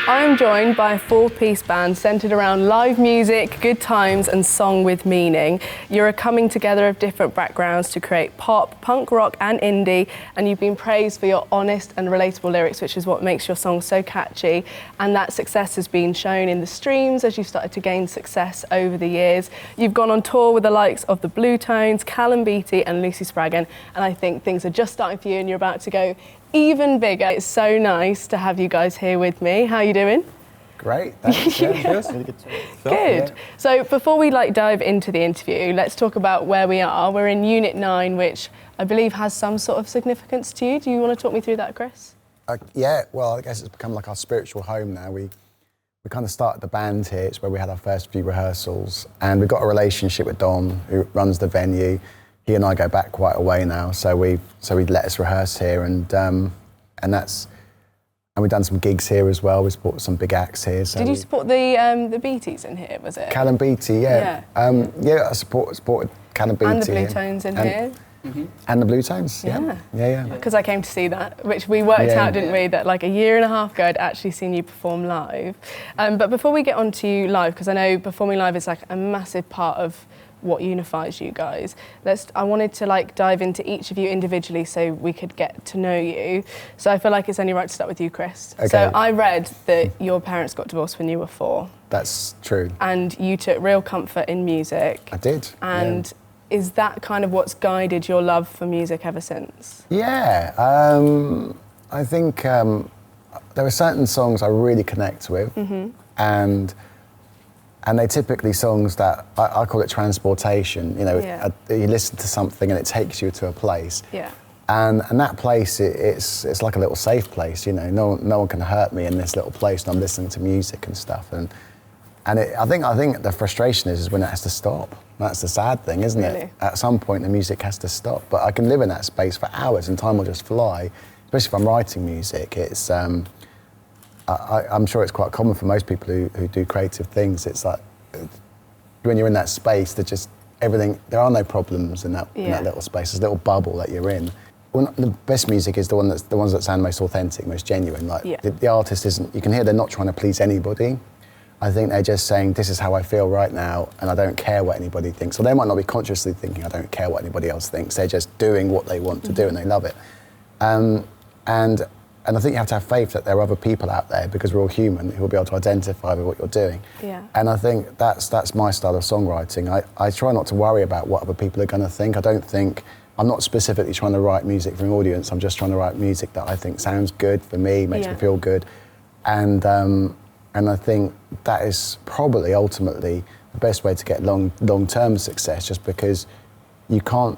I'm joined by a four-piece band centred around live music, good times and song with meaning. You're a coming together of different backgrounds to create pop, punk rock and indie, and you've been praised for your honest and relatable lyrics, which is what makes your songs so catchy. And that success has been shown in the streams as you've started to gain success over the years. You've gone on tour with the likes of the Blue Tones, Callum Beattie and Lucy Spraggan, and I think things are just starting for you and you're about to go even bigger. It's so nice to have you guys here with me. How are you doing? Great, thanks. Yeah, Really good. Good. So before we dive into the interview, let's talk about where we are. We're in Unit 9, which I believe has some sort of significance to you. Do you want to talk me through that, Chris? Yeah, well, I guess it's become like our spiritual home now. We kind of started the band here. It's where we had our first few rehearsals, and we've got a relationship with Dom, who runs the venue. He and I go back quite a way now, so he let us rehearse here, and we've done some gigs here as well. We support some big acts here. So did you support the Beatties in here? Was it Callum Beattie? Yeah. I supported Callum Beattie and the Blue Tones in here. Mm-hmm. And the Blue Tones, yeah. Because I came to see that, which we worked out, didn't we, that like a year and a half ago I'd actually seen you perform live. But before we get on to live, because I know performing live is like a massive part of what unifies you guys. I wanted to dive into each of you individually so we could get to know you. So I feel like it's only right to start with you, Chris. Okay. So I read that your parents got divorced when you were 4. That's true. And you took real comfort in music. I did. And is that kind of what's guided your love for music ever since? Yeah, I think there are certain songs I really connect with, and they're typically songs that I call it transportation. You know, you listen to something and it takes you to a place. Yeah. And that place, it's like a little safe place. You know, no one can hurt me in this little place when I'm listening to music and stuff. And I think the frustration is when it has to stop. That's the sad thing, isn't it? At some point, the music has to stop. But I can live in that space for hours, and time will just fly. Especially if I'm writing music, it's. I'm sure it's quite common for most people who do creative things. It's like when you're in that space, everything. There are no problems in that little space. There's a little bubble that you're in. The best music is the ones that sound most authentic, most genuine. The artist isn't. You can hear they're not trying to please anybody. I think they're just saying, this is how I feel right now, and I don't care what anybody thinks. Or they might not be consciously thinking, I don't care what anybody else thinks. They're just doing what they want to do, and they love it. And I think you have to have faith that there are other people out there, because we're all human, who will be able to identify with what you're doing. Yeah. And I think that's my style of songwriting. I try not to worry about what other people are going to think. I'm not specifically trying to write music for an audience. I'm just trying to write music that I think sounds good for me, makes me feel good. And I think that is probably ultimately the best way to get long-term success, just because you can't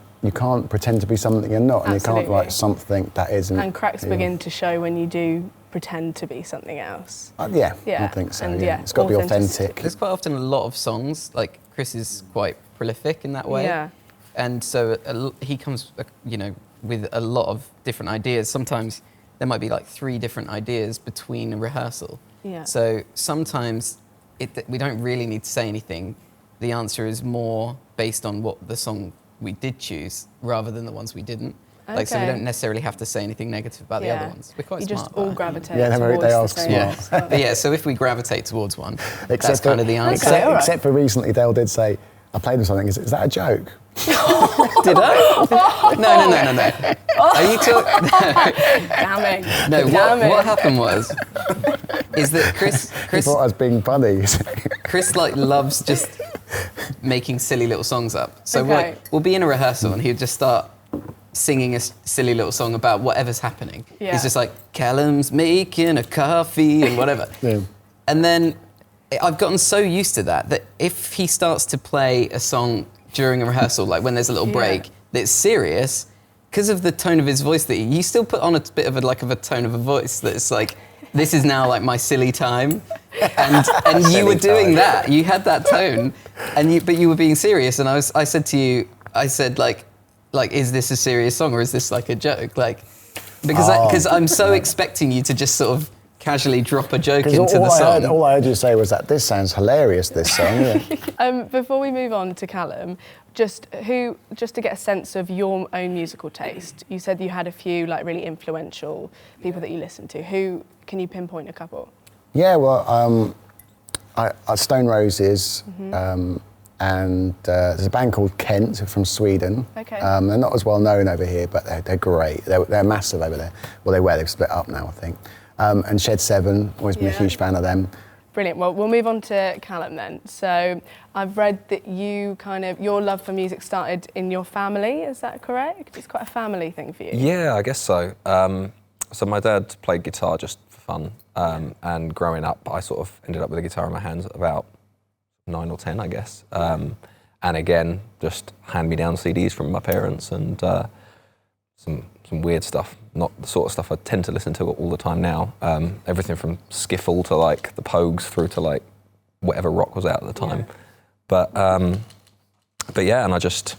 pretend to be something you're not, and you can't write something that isn't. And cracks begin to show when you do pretend to be something else. I think so. And it's got to be authentic. There's quite often a lot of songs. Like Chris is quite prolific in that way. Yeah. And so he comes, with a lot of different ideas. Sometimes there might be 3 different ideas between a rehearsal. Yeah. So sometimes we don't really need to say anything. The answer is more based on what the song we did choose rather than the ones we didn't. Okay. So we don't necessarily have to say anything negative about the other ones. We're quite smart. You just all gravitate towards they are the same. smart. But so if we gravitate towards one, that's kind of the answer. Except for recently, Dale did say, I played him something, is that a joke? Did I? No. Are you talking? Damning. No, what happened is that Chris thought I was being funny. Chris loves just making silly little songs up. So we'll be in a rehearsal and he'll just start singing a silly little song about whatever's happening. Yeah. He's just like, Callum's making a coffee and whatever. Yeah. And then I've gotten so used to that if he starts to play a song during a rehearsal, when there's a little break, that's serious, because of the tone of his voice, that you still put on a bit of a tone of a voice that's this is now my silly time, and you were doing that. You had that tone, but you were being serious. And I said to you, is this a serious song or is this a joke? Because I'm so expecting you to just sort of casually drop a joke into the song. All I heard you say was that this sounds hilarious, this song. Yeah. Before we move on to Callum, just to get a sense of your own musical taste, you said you had a few really influential people that you listened to. Who can you pinpoint a couple? Yeah, well, Stone Roses, and there's a band called Kent from Sweden. Okay. They're not as well known over here, but they're great. They're massive over there. Well, they were. They've split up now, I think. And Shed 7, always been a huge fan of them. Brilliant. Well, we'll move on to Callum then. So I've read that your love for music started in your family. Is that correct? It's quite a family thing for you. Yeah, I guess so. So my dad played guitar just for fun, and growing up, I sort of ended up with a guitar in my hands at about 9 or 10, I guess. And again, just hand-me-down CDs from my parents and some weird stuff, not the sort of stuff I tend to listen to all the time now. Everything from skiffle to like the Pogues through to like whatever rock was out at the time. Yeah. But yeah, and I just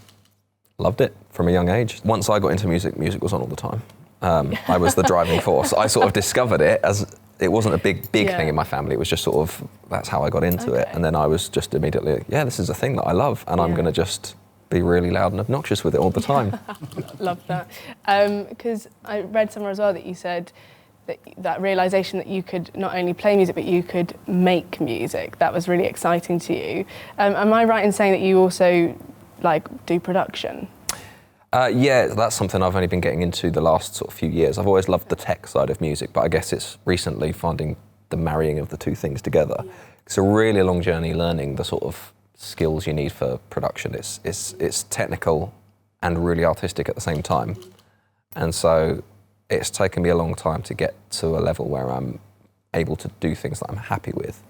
loved it from a young age. Once I got into music, music was on all the time. I was the driving force. I sort of discovered it as it wasn't a big thing in my family. It was just sort of, that's how I got into it. And then I was just immediately like, yeah, this is a thing that I love, and I'm going to just be really loud and obnoxious with it all the time. Love that. Because I read somewhere as well that you said that realisation that you could not only play music, but you could make music. That was really exciting to you. Am I right in saying that you also do production? Yeah, that's something I've only been getting into the last sort of few years. I've always loved the tech side of music, but I guess it's recently finding the marrying of the two things together. It's a really long journey learning the sort of skills you need for production. It's technical and really artistic at the same time. And so it's taken me a long time to get to a level where I'm able to do things that I'm happy with.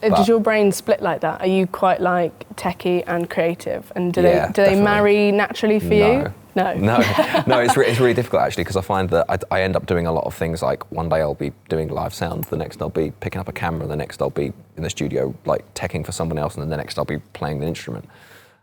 Does your brain split like that? Are you quite techie and creative? And do they marry naturally for you? No. No, it's really difficult actually, because I find that I end up doing a lot of things. Like one day I'll be doing live sound, the next I'll be picking up a camera, the next I'll be in the studio teching for someone else, and then the next I'll be playing the instrument.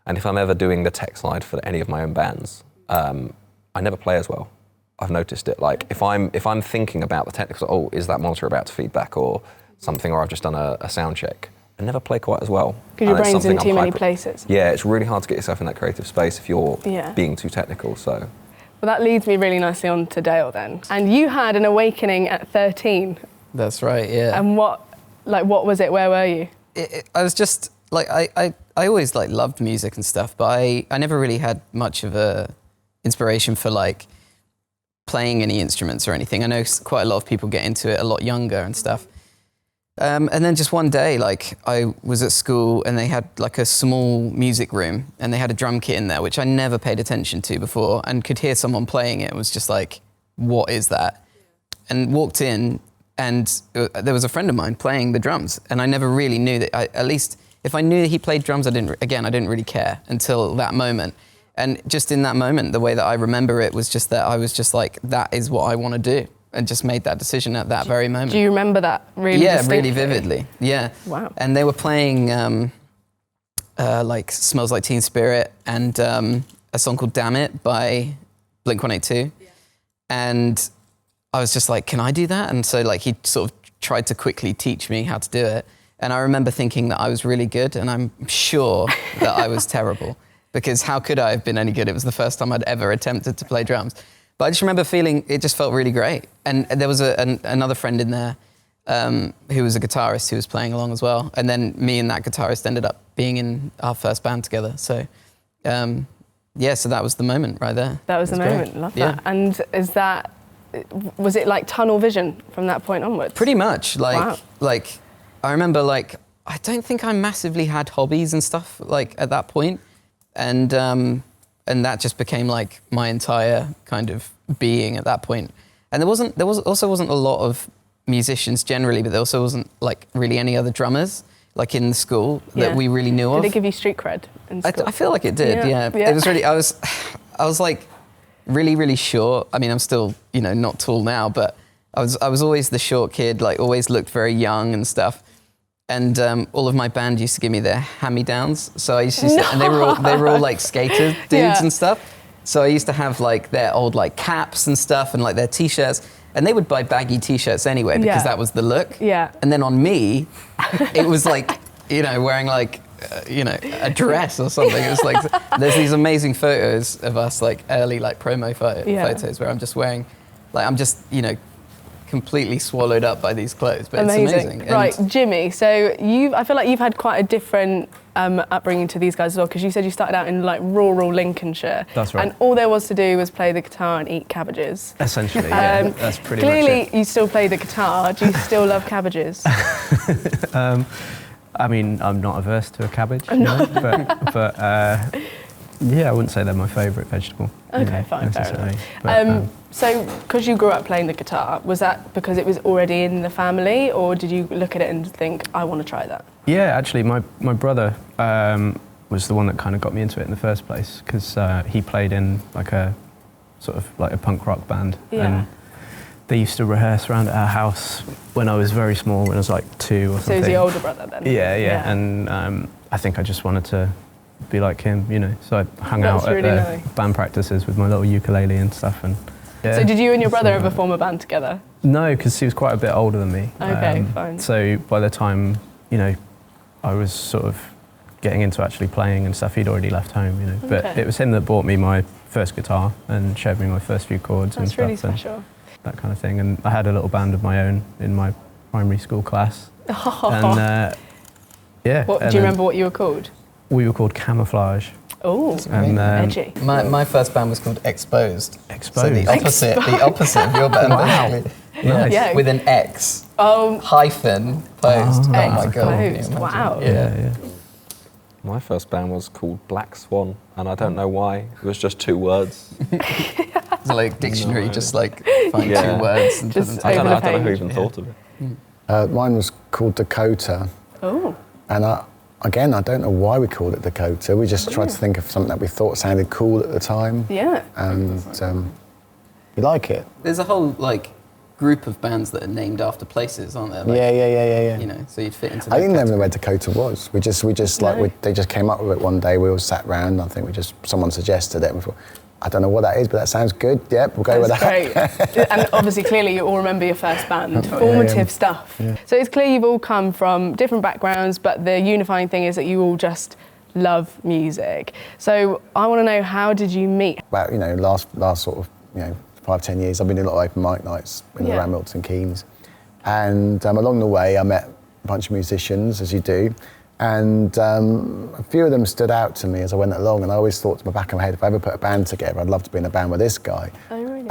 And if I'm ever doing the tech side for any of my own bands, I never play as well. I've noticed it. If I'm thinking about the technical, is that monitor about to feedback or something, or I've just done a sound check, I never play quite as well. Because your brain's in too many places. Yeah, it's really hard to get yourself in that creative space if you're being too technical, so. Well, that leads me really nicely on to Dale then. And you had an awakening at 13. That's right, yeah. And what was it? Where were you? I was just, I always loved music and stuff, but I never really had much of a inspiration for playing any instruments or anything. I know quite a lot of people get into it a lot younger and stuff. And then just one day, I was at school and they had a small music room and they had a drum kit in there, which I never paid attention to before, and could hear someone playing it. It was just what is that? And walked in, and there was a friend of mine playing the drums, and I never really knew that. At least if I knew that he played drums, I didn't really care until that moment. And just in that moment, the way that I remember it was just that I was just that is what I want to do. And just made that decision at that very moment. Do you remember that really distinctly? Really vividly, yeah. Wow. And they were playing Smells Like Teen Spirit and a song called Damn It by Blink-182. Yeah. And I was just can I do that? And so he sort of tried to quickly teach me how to do it. And I remember thinking that I was really good, and I'm sure that I was terrible, because how could I have been any good? It was the first time I'd ever attempted to play drums. But I just remember feeling it just felt really great. And there was another friend in there who was a guitarist who was playing along as well. And then me and that guitarist ended up being in our first band together. So, so that was the moment right there. That was the moment. Love that. And was it tunnel vision from that point onwards? Pretty much. Wow. I remember I don't think I massively had hobbies and stuff at that point. And that just became my entire kind of being at that point. And there also wasn't a lot of musicians generally, but there also wasn't really any other drummers in the school that we really knew of. Did it give you street cred in school? I feel like it did, yeah. It was really, I was really, really short. I mean, I'm still, not tall now, but I was always the short kid, always looked very young and stuff. And all of my band used to give me their hand-me-downs. So I used to, and they were all skater dudes and stuff. So I used to have their old caps and stuff and their t-shirts. And they would buy baggy t-shirts anyway because that was the look. Yeah. And then on me, it was wearing a dress or something. It was there's these amazing photos of us early promo photos where I'm just wearing, I'm just, completely swallowed up by these clothes, but it's amazing. Right, Jimmy, so I feel like you've had quite a different upbringing to these guys as well, because you said you started out in like rural Lincolnshire. That's right. And all there was to do was play the guitar and eat cabbages. Essentially, yeah, that's pretty much Clearly, it. you still play the guitar. Do you still love cabbages? I mean, I'm not averse to a cabbage, but yeah, I wouldn't say they're my favourite vegetable. Okay, fine, fair enough. But, so, because you grew up playing the guitar, was that because it was already in the family, or did you look at it and think, I want to try that? Yeah, actually, my brother was the one that kind of got me into it in the first place, because he played in like a sort of like a punk rock band. Yeah. And they used to rehearse around at our house when I was very small, when I was like 2 or something. So he was the older brother then? Yeah. And I think I just wanted to be like him, you know. So I hung out at the band practices with my little ukulele and stuff. And yeah. So did you and your brother ever form a band together? No, because he was quite a bit older than me. Okay, fine. So by the time, you know, I was sort of getting into actually playing and stuff, he'd already left home, you know. But it was him that bought me my first guitar and showed me my first few chords and stuff. That's really special. That kind of thing. And I had a little band of my own in my primary school class. Oh. And yeah. Do you remember what you were called? We were called Camouflage. Oh, edgy. My first band was called Exposed. Exposed. So the opposite of your band, basically. Nice. Yeah. With an X. Oh. Hyphen posed. Oh my god. Exposed. Wow. Yeah. My first band was called Black Swan, and I don't know why. It was just 2 words. It's like dictionary, just like find 2 words. And Just I don't know page. who even thought of it. Mine was called Dakota. Oh. And again, I don't know why we called it Dakota. We just tried to think of something that we thought sounded cool at the time. Yeah. And we like it. There's a whole like group of bands that are named after places, aren't there? Like, yeah. You know, so you'd fit into. I didn't even know where Dakota was. We just they just came up with it one day. We all sat round. I think someone suggested it. And we thought, I don't know what that is, but that sounds good. Yep, we'll go with that. Great. And obviously, clearly, you all remember your first band. Formative stuff. Yeah. So it's clear you've all come from different backgrounds, but the unifying thing is that you all just love music. So I want to know, how did you meet? About last sort of 5-10 years, I've been in a lot of open mic nights around Milton Keynes, and along the way, I met a bunch of musicians, as you do. And a few of them stood out to me as I went along, and I always thought to my back of my head, if I ever put a band together, I'd love to be in a band with this guy. Oh, really?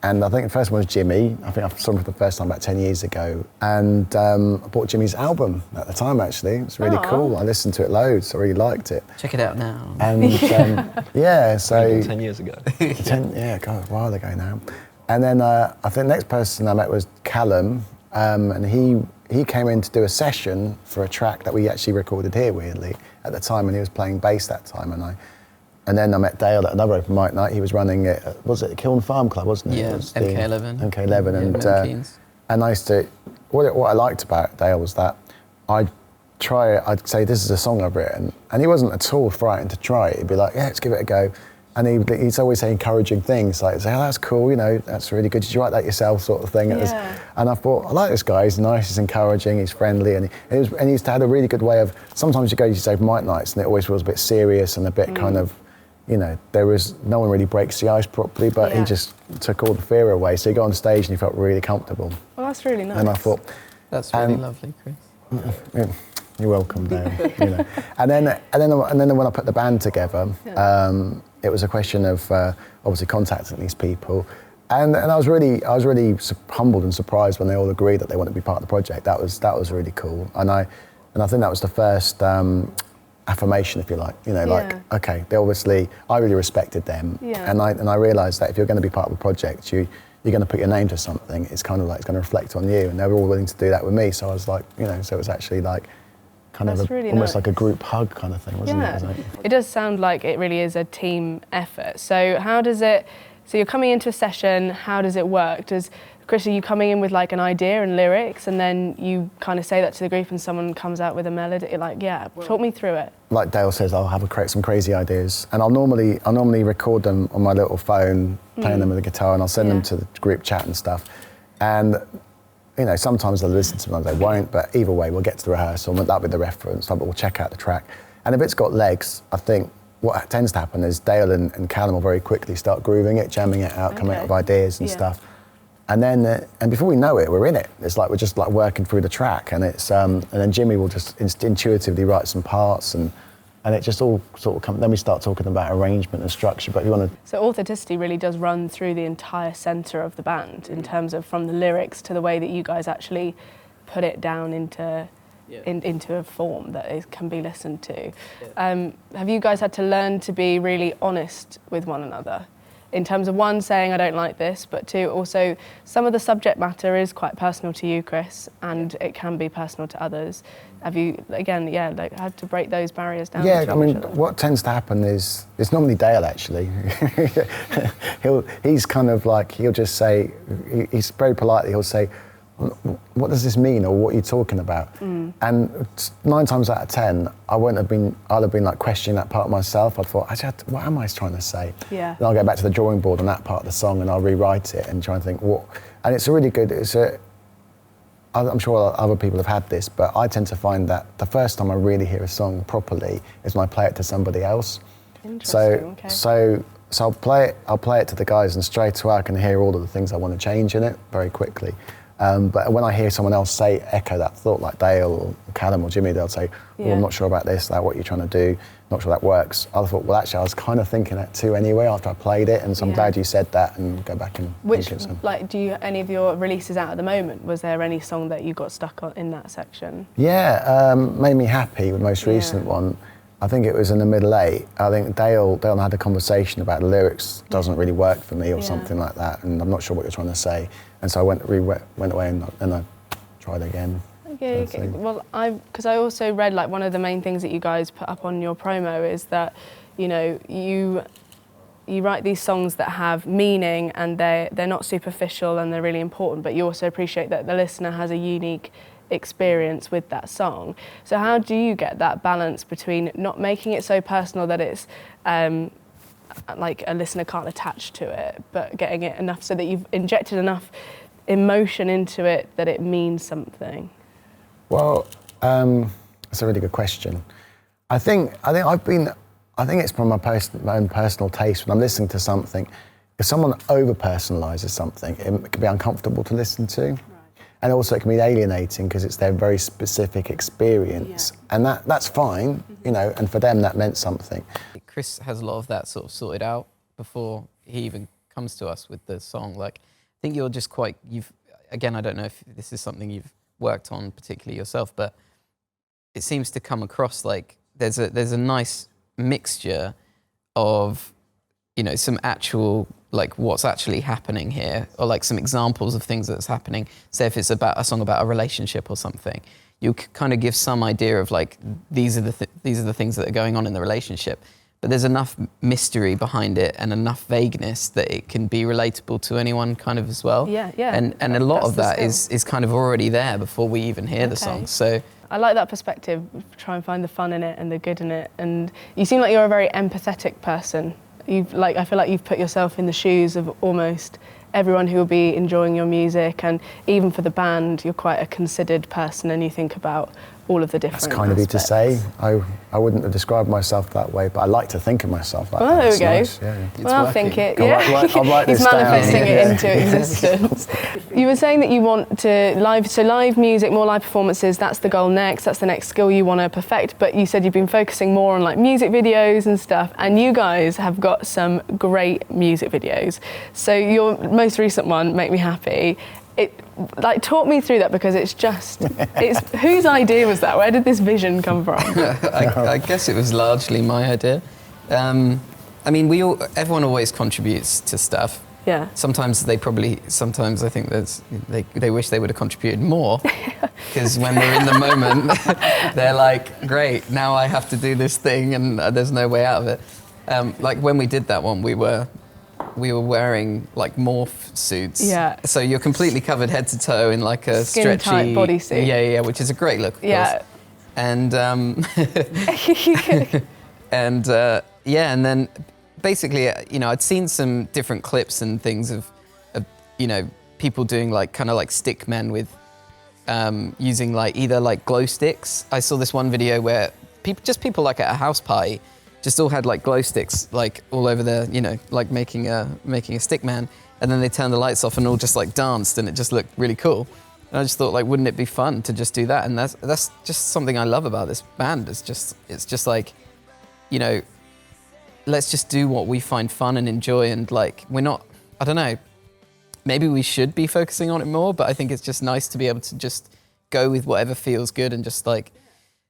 And I think the first one was Jimmy. I think I saw him for the first time about 10 years ago. And I bought Jimmy's album at the time, actually. It was really cool. I listened to it loads. I really liked it. Check it out now. And so... 10 years ago. God, a while ago now. And then I think the next person I met was Callum, and he came in to do a session for a track that we actually recorded here, weirdly, at the time, and he was playing bass that time. And then I met Dale at another open mic night. He was running it, was it Kiln Farm Club, wasn't it? Yeah, MK11. MK11, and I used to, what I liked about Dale was that I'd say, this is a song I've written, and he wasn't at all frightened to try it. He'd be like, yeah, let's give it a go. And he'd always say encouraging things, like, say, oh, that's cool, that's really good. Did you write that yourself, sort of thing? Yeah. And I thought, I like this guy. He's nice, he's encouraging, he's friendly, and he had a really good way of. Sometimes you go to these open mic nights, and it always feels a bit serious and a bit kind of, no one really breaks the ice properly, but he just took all the fear away. So you got on stage and you felt really comfortable. Well, that's really nice. And I thought, that's really lovely, Chris. You're welcome, Dale. And then when I put the band together, it was a question of obviously contacting these people, and I was really humbled and surprised when they all agreed that they wanted to be part of the project. That was really cool, and I think that was the first affirmation, if you like. Like, okay, I really respected them, and I realised that if you're going to be part of a project, you're going to put your name to something. It's kind of like it's going to reflect on you, and they were all willing to do that with me. So I was like, so it was actually like. Almost nice. like a group hug kind of thing, wasn't it? It does sound like it really is a team effort. So so you're coming into a session, how does it work? Chris, are you coming in with like an idea and lyrics, and then you kind of say that to the group and someone comes out with a melody? Talk me through it. Like Dale says, I'll have some crazy ideas, and I'll normally record them on my little phone, playing them with a guitar, and I'll send them to the group chat and stuff. And sometimes they'll listen, sometimes they won't, but either way, we'll get to the rehearsal, and that'll be the reference, but we'll check out the track. And if it's got legs, I think what tends to happen is Dale and Callum will very quickly start grooving it, jamming it out, coming up with ideas and stuff. And then, and before we know it, we're in it. It's like we're just like working through the track, and it's and then Jimmy will just intuitively write some parts, and it just all sort of come. Then we start talking about arrangement and structure. But you want to. So authenticity really does run through the entire centre of the band in terms of from the lyrics to the way that you guys actually put it down into a form that can be listened to. Have you guys had to learn to be really honest with one another? In terms of one, saying I don't like this, but two, also some of the subject matter is quite personal to you, Chris, and it can be personal to others. Have you, again, had to break those barriers down? Yeah, I mean, what tends to happen is, it's normally Dale actually. He's kind of like, he'll just say, he's very politely, he'll say, what does this mean, or what are you talking about? And 9 times out of 10, I'd have been like questioning that part of myself. I thought, what am I trying to say? Yeah. Then I'll go back to the drawing board on that part of the song and I'll rewrite it and try and think what. And it's a really good. I'm sure other people have had this, but I tend to find that the first time I really hear a song properly is when I play it to somebody else. Interesting. So I'll play it to the guys, and straight away I can hear all of the things I want to change in it very quickly. But when I hear someone else echo that thought, like Dale or Callum or Jimmy, they'll say, I'm not sure about this, what you're trying to do, not sure that works. I thought, well, actually, I was kind of thinking that too anyway after I played it, and so I'm glad you said that, and go back and think it. Do you, any of your releases out at the moment, was there any song that you got stuck on in that section? Yeah, Made Me Happy, the most recent one. I think it was in the middle 8. I think Dale and I had a conversation about the lyrics doesn't really work for me or something like that, and I'm not sure what you're trying to say. And so I went away and I tried again. Okay. Well, because I also read like one of the main things that you guys put up on your promo is that, you write these songs that have meaning and they're not superficial and they're really important, but you also appreciate that the listener has a unique experience with that song. So how do you get that balance between not making it so personal that it's like a listener can't attach to it, but getting it enough so that you've injected enough emotion into it that it means something? Well, that's a really good question. I think it's from my own personal taste. When I'm listening to something, if someone over-personalises something, it can be uncomfortable to listen to. And also it can be alienating because it's their very specific experience. And that's fine, and for them that meant something. Chris has a lot of that sort of sorted out before he even comes to us with the song. Like, I think you're just again, I don't know if this is something you've worked on particularly yourself, but it seems to come across like there's a nice mixture of, some actual, like what's actually happening here, or like some examples of things that's happening. Say if it's about a song about a relationship or something, you kind of give some idea of like, these are the things that are going on in the relationship. But there's enough mystery behind it and enough vagueness that it can be relatable to anyone kind of as well. Yeah. And a lot of that is kind of already there before we even hear the song. So I like that perspective, try and find the fun in it and the good in it. And you seem like you're a very empathetic person. I feel like you've put yourself in the shoes of almost everyone who will be enjoying your music, and even for the band, you're quite a considered person and you think about all of the different That's kind of you to say. I wouldn't have described myself that way, but I like to think of myself like that. There we go. Nice. Yeah. Well, I'll think it. I'll write this He's manifesting down. it into existence. You were saying that you want to live music, more live performances, that's the goal next, that's the next skill you want to perfect, but you said you've been focusing more on like music videos and stuff, and you guys have got some great music videos. So your most recent one, Make Me Happy, talk me through that, because it's whose idea was that? Where did this vision come from? I guess it was largely my idea. I mean, everyone always contributes to stuff. Yeah. Sometimes I think they wish they would have contributed more, because when they're in the moment, they're like, great, now I have to do this thing and there's no way out of it. Like when we did that one, we were wearing like morph suits. Yeah. So you're completely covered head to toe in like a skin stretchy tight bodysuit. Yeah, which is a great look. Of course. And and then basically, I'd seen some different clips and things of people doing like kind of like stick men with using like either like glow sticks. I saw this one video where people like at a house party just all had like glow sticks like all over their, like making a stick man. and then they turned the lights off and all just like danced, and it just looked really cool. And I just thought, like, wouldn't it be fun to just do that? And that's just something I love about this band. It's just like, you know, let's just do what we find fun and enjoy, and like, we're not, I don't know, maybe we should be focusing on it more, but I think it's just nice to be able to just go with whatever feels good and just like,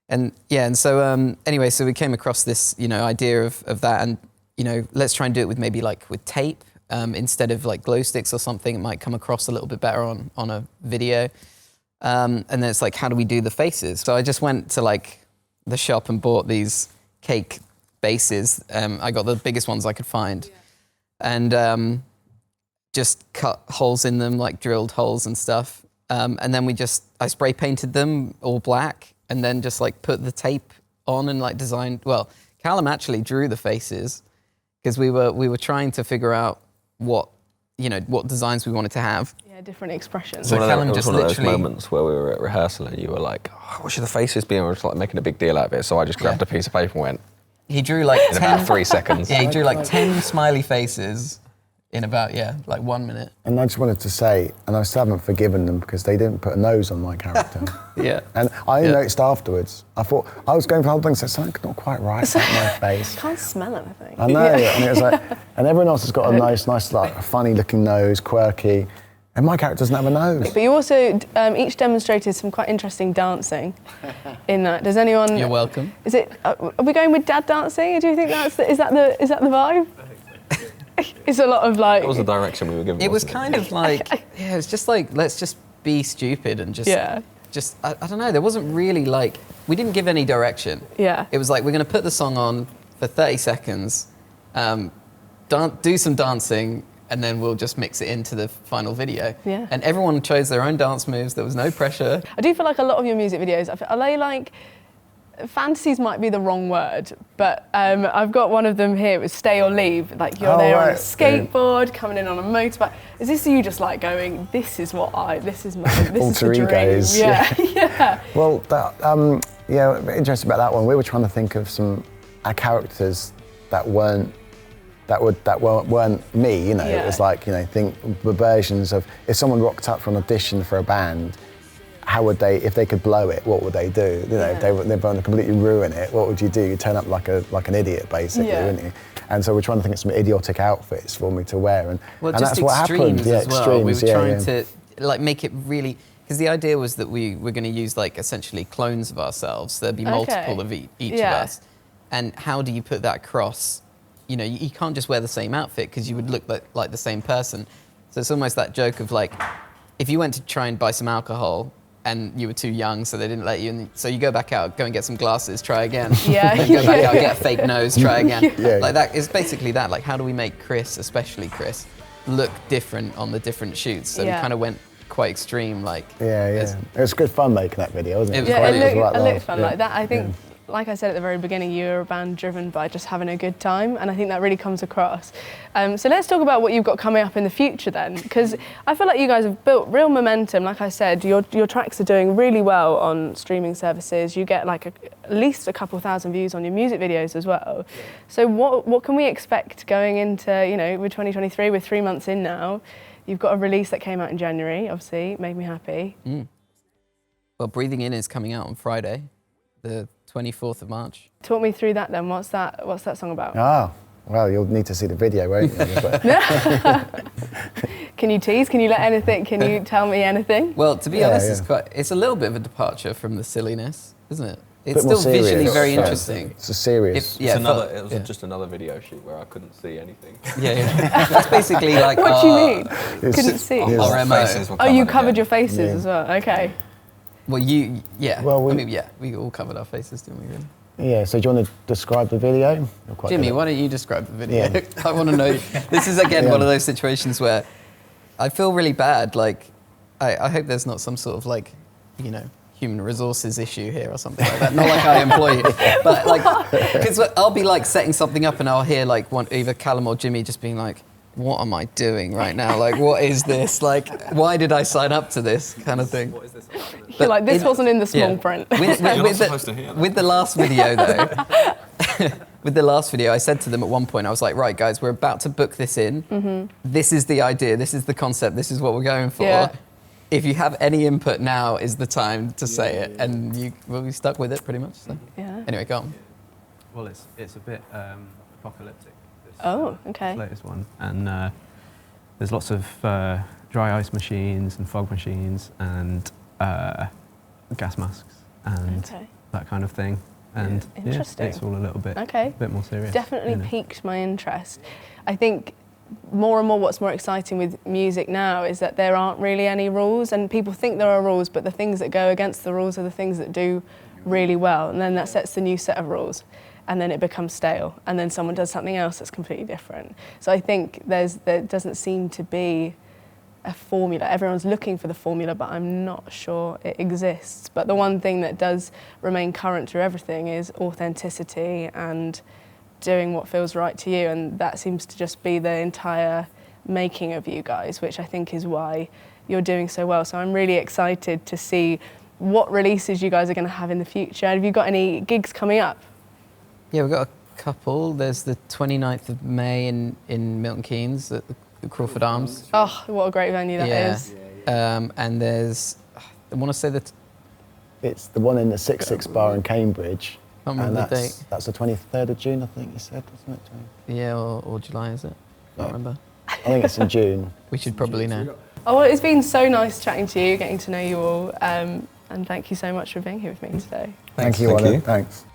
and yeah, and so anyway, so we came across this, you know, idea of that, and, you know, let's try and do it with maybe like with tape. Instead of like glow sticks or something, it might come across a little bit better on a video. And then it's like, how do we do the faces? So I just went to like the shop and bought these cake bases. I got the biggest ones I could find, and just cut holes in them, like drilled holes and stuff. And then I spray painted them all black, and then just like put the tape on and like designed. Well, Callum actually drew the faces because we were trying to figure out what designs we wanted to have. Yeah, different expressions. So Callum it was just one of those literally moments where we were at rehearsal and you were like, oh, what should the faces be? And we were just like making a big deal out of it. So I just grabbed a piece of paper and went. He drew like in about 3 seconds. Yeah, he drew like 10 smiley faces in about, like 1 minute. And I just wanted to say, and I still haven't forgiven them because they didn't put a nose on my character. Yeah. And I noticed afterwards, I thought, I was going for the whole thing, so something's not quite right about my face. You can't smell anything. I know, and it was like, and everyone else has got a nice, like, funny looking nose, quirky, and my character doesn't have a nose. But you also each demonstrated some quite interesting dancing in that. Does anyone? You're welcome. Is it? Are we going with dad dancing? Do you think is that the vibe? It's a lot of like. That was the direction we were given. It was kind of like, yeah, it's just like, let's just be stupid and just, I don't know. There wasn't really like, we didn't give any direction. Yeah. It was like, we're going to put the song on for 30 seconds, do some dancing, and then we'll just mix it into the final video. Yeah. And everyone chose their own dance moves. There was no pressure. I do feel like a lot of your music videos, are they like, fantasies might be the wrong word, but I've got one of them here, it was Stay or Leave. Like you're there on a skateboard, coming in on a motorbike. Is this you just like going, this is my, this is Alter the dream? egos. Yeah, yeah. Well, interesting about that one, we were trying to think of some characters that weren't me, you know. Yeah. It was like, you know, think the versions of, if someone rocked up for an audition for a band, how would they, if they could blow it, what would they do? You know, if they were going to completely ruin it, what would you do? You'd turn up like an idiot, basically, wouldn't you? And so we're trying to think of some idiotic outfits for me to wear, and that's what happened. Yeah, as well. We were trying to like make it really, because the idea was that we were going to use like essentially clones of ourselves. There'd be multiple of each of us, and how do you put that across? You know, you can't just wear the same outfit because you would look like the same person. So it's almost that joke of like, if you went to try and buy some alcohol and you were too young, so they didn't let you, and so you go back out, go and get some glasses, try again. Yeah. Then go back out, get a fake nose, try again. Yeah. Like that, it's basically that. Like, how do we make Chris, especially Chris, look different on the different shoots? So we kind of went quite extreme, like. Yeah. It was good fun making that video, wasn't it? It looked fun like that. I think. Like I said at the very beginning, you're a band driven by just having a good time, and I think that really comes across. So let's talk about what you've got coming up in the future then, because I feel like you guys have built real momentum. Like I said, your tracks are doing really well on streaming services. You get like at least a couple thousand views on your music videos as well. Yeah. So what can we expect going into, you know, with 2023, we're 3 months in now. You've got a release that came out in January, obviously, made me happy. Well, Breathing In is coming out on Friday, the 24th of March. Talk me through that then. What's that song about? Well, you'll need to see the video, won't you? Can you tease? Can you tell me anything? Well, to be honest, it's a little bit of a departure from the silliness, isn't it? It's still visually very interesting. It's a serious. It was just another video shoot where I couldn't see anything. Yeah. That's basically like. What do you mean? Couldn't see. Our MO. You covered your faces as well. Okay. Well, Well, we all covered our faces, didn't we? Really? Yeah. So do you want to describe the video? Jimmy, why don't you describe the video? Yeah. I want to know. This is again one of those situations where I feel really bad. Like, I hope there's not some sort of like, you know, human resources issue here or something like that. Not like I employ you, but like, because I'll be like setting something up and I'll hear like either Callum or Jimmy just being like, what am I doing right now? Like, what is this? Like, why did I sign up to this kind of thing? What is this? You're like, this wasn't in the small print. With the last video though, with the last video, I said to them at one point, I was like, right, guys, we're about to book this in. Mm-hmm. This is the idea. This is the concept. This is what we're going for. Yeah. If you have any input, now is the time to say it. Yeah. And we stuck with it pretty much. So. Yeah. Anyway, go on. Well, it's a bit apocalyptic. Okay. This latest one. And there's lots of dry ice machines and fog machines and gas masks and that kind of thing. And interesting. It's all a little bit, bit more serious. Definitely piqued my interest. I think more and more what's more exciting with music now is that there aren't really any rules, and people think there are rules, but the things that go against the rules are the things that do really well, and then that sets the new set of rules, and then it becomes stale, and then someone does something else that's completely different. So I think there doesn't seem to be a formula. Everyone's looking for the formula, but I'm not sure it exists. But the one thing that does remain current through everything is authenticity and doing what feels right to you, and that seems to just be the entire making of you guys, which I think is why you're doing so well. So I'm really excited to see what releases you guys are going to have in the future. Have you got any gigs coming up? Yeah, we've got a couple. There's the 29th of May in Milton Keynes at the Crawford Arms. Oh, what a great venue that is. And there's, I want to say that... It's the one in the 66 bar in Cambridge. I can't remember the date. That's the 23rd of June, I think you said, wasn't it? Yeah, or July, is it? I can't remember. I think it's in June. We should probably know. Oh, well, it's been so nice chatting to you, getting to know you all, and thank you so much for being here with me today. Thank you, Wesson. Thanks.